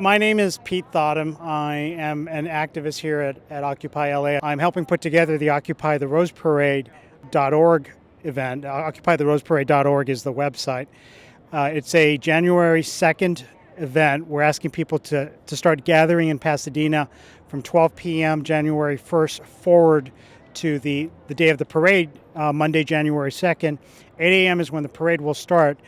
My name is Pete Thotham. I am an activist here at Occupy LA. I'm helping put together the Occupy the Rose Parade.org event. OccupyTheRoseParade.org is the website. It's a January 2nd event. We're asking people to start gathering in Pasadena from 12 p.m. January 1st forward to the day of the parade, Monday, January 2nd. 8 a.m. is when the parade will start.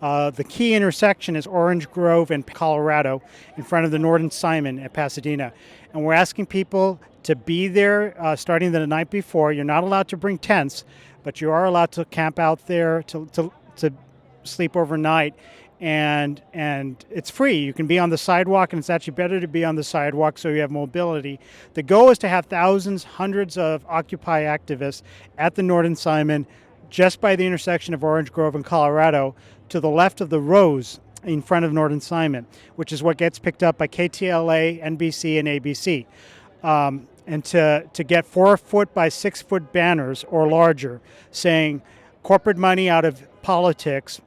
The key intersection is Orange Grove and Colorado in front of the Norton Simon at Pasadena. And we're asking people to be there starting the night before. You're not allowed to bring tents, but you are allowed to camp out there to sleep overnight. And it's free. You can be on the sidewalk, and it's actually better to be on the sidewalk so you have mobility. The goal is to have thousands, hundreds of Occupy activists at the Norton Simon just by the intersection of Orange Grove and Colorado to the left of the Rose in front of Norton Simon, which is what gets picked up by KTLA, NBC, and ABC. And to get 4-foot by 6-foot banners or larger saying corporate money out of politics,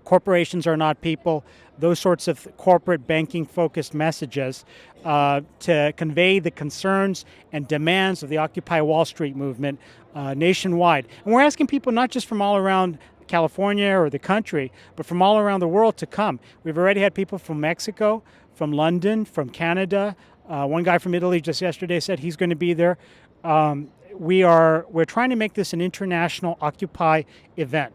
corporations are not people, those sorts of corporate banking-focused messages to convey the concerns and demands of the Occupy Wall Street movement nationwide. And we're asking people not just from all around California or the country, but from all around the world to come. We've already had people from Mexico, from London, from Canada. One guy from Italy just yesterday said he's going to be there. We're trying to make this an international Occupy event.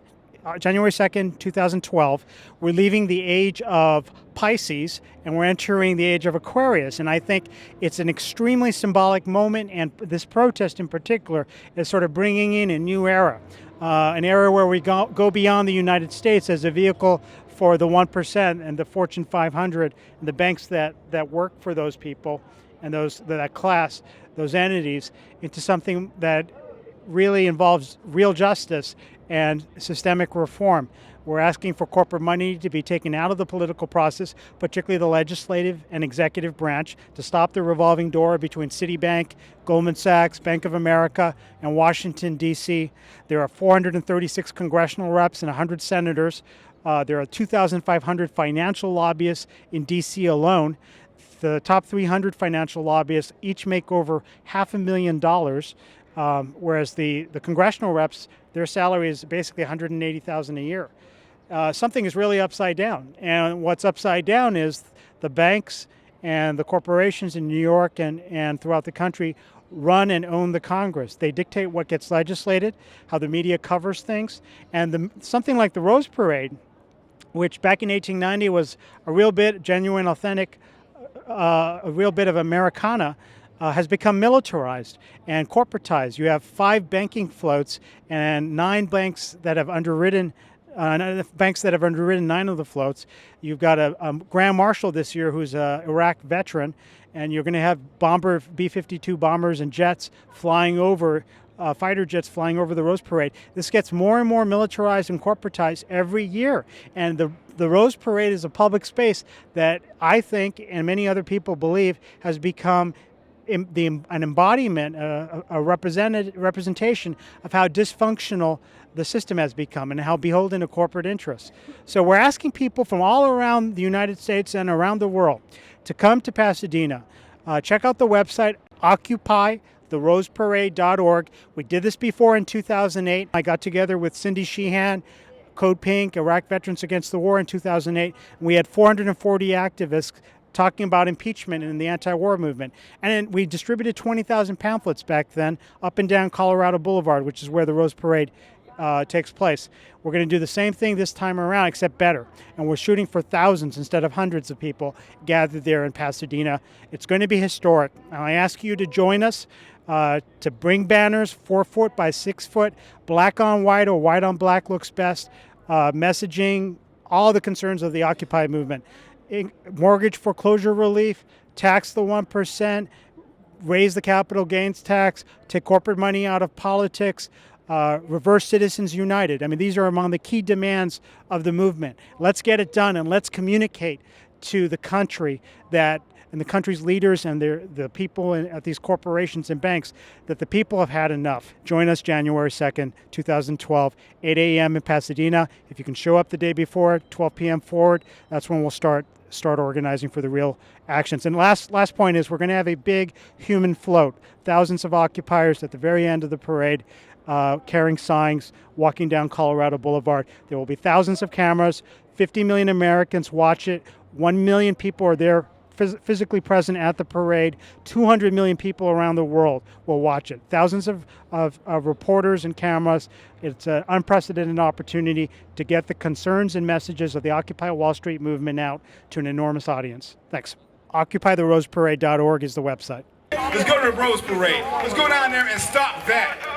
January 2nd, 2012, we're leaving the age of Pisces and we're entering the age of Aquarius. And I think it's an extremely symbolic moment, and this protest in particular is sort of bringing in a new era, an era where we go beyond the United States as a vehicle for the 1% and the Fortune 500 and the banks that work for those people and that class, those entities, into something that really involves real justice and systemic reform. We're asking for corporate money to be taken out of the political process, particularly the legislative and executive branch, to stop the revolving door between Citibank, Goldman Sachs, Bank of America, and Washington, D.C. There are 436 congressional reps and 100 senators. There are 2,500 financial lobbyists in D.C. alone. The top 300 financial lobbyists each make over $500,000. Whereas the congressional reps, their salary is basically $180,000 a year. Something is really upside down. And what's upside down is the banks and the corporations in New York and throughout the country run and own the Congress. They dictate what gets legislated, how the media covers things. And something like the Rose Parade, which back in 1890 was a real bit genuine, authentic, a real bit of Americana, has become militarized and corporatized. You have 5 banking floats and 9 banks that have underwritten 9 of the floats. You've got a Grand Marshal this year who's an Iraq veteran, and you're going to have B-52 bombers and jets flying over, fighter jets flying over the Rose Parade. This gets more and more militarized and corporatized every year. And the Rose Parade is a public space that I think, and many other people believe, has become an embodiment, a representation of how dysfunctional the system has become and how beholden to corporate interests. So we're asking people from all around the United States and around the world to come to Pasadena. Check out the website, OccupyTheRoseParade.org. We did this before in 2008. I got together with Cindy Sheehan, Code Pink, Iraq Veterans Against the War in 2008, and we had 440 activists talking about impeachment and the anti-war movement. And we distributed 20,000 pamphlets back then up and down Colorado Boulevard, which is where the Rose Parade takes place. We're going to do the same thing this time around, except better. And we're shooting for thousands instead of hundreds of people gathered there in Pasadena. It's going to be historic. And I ask you to join us to bring banners, 4-foot by 6-foot, black on white or white on black looks best, messaging, all the concerns of the Occupy movement. Mortgage foreclosure relief, tax the 1%, raise the capital gains tax, take corporate money out of politics, reverse Citizens United. I mean, these are among the key demands of the movement. Let's get it done, and let's communicate to the country and the country's leaders and the people at these corporations and banks that the people have had enough. Join us January 2nd, 2012, 8 a.m. in Pasadena. If you can show up the day before, 12 p.m. forward, that's when we'll start organizing for the real actions. And last point is we're going to have a big human float. Thousands of occupiers at the very end of the parade carrying signs, walking down Colorado Boulevard. There will be thousands of cameras. 50 million Americans watch it. 1 million people are there physically present at the parade. 200 million people around the world will watch it. Thousands of reporters and cameras. It's an unprecedented opportunity to get the concerns and messages of the Occupy Wall Street movement out to an enormous audience. Thanks. OccupyTheRoseParade.org is the website. Let's go to the Rose Parade. Let's go down there and stop that.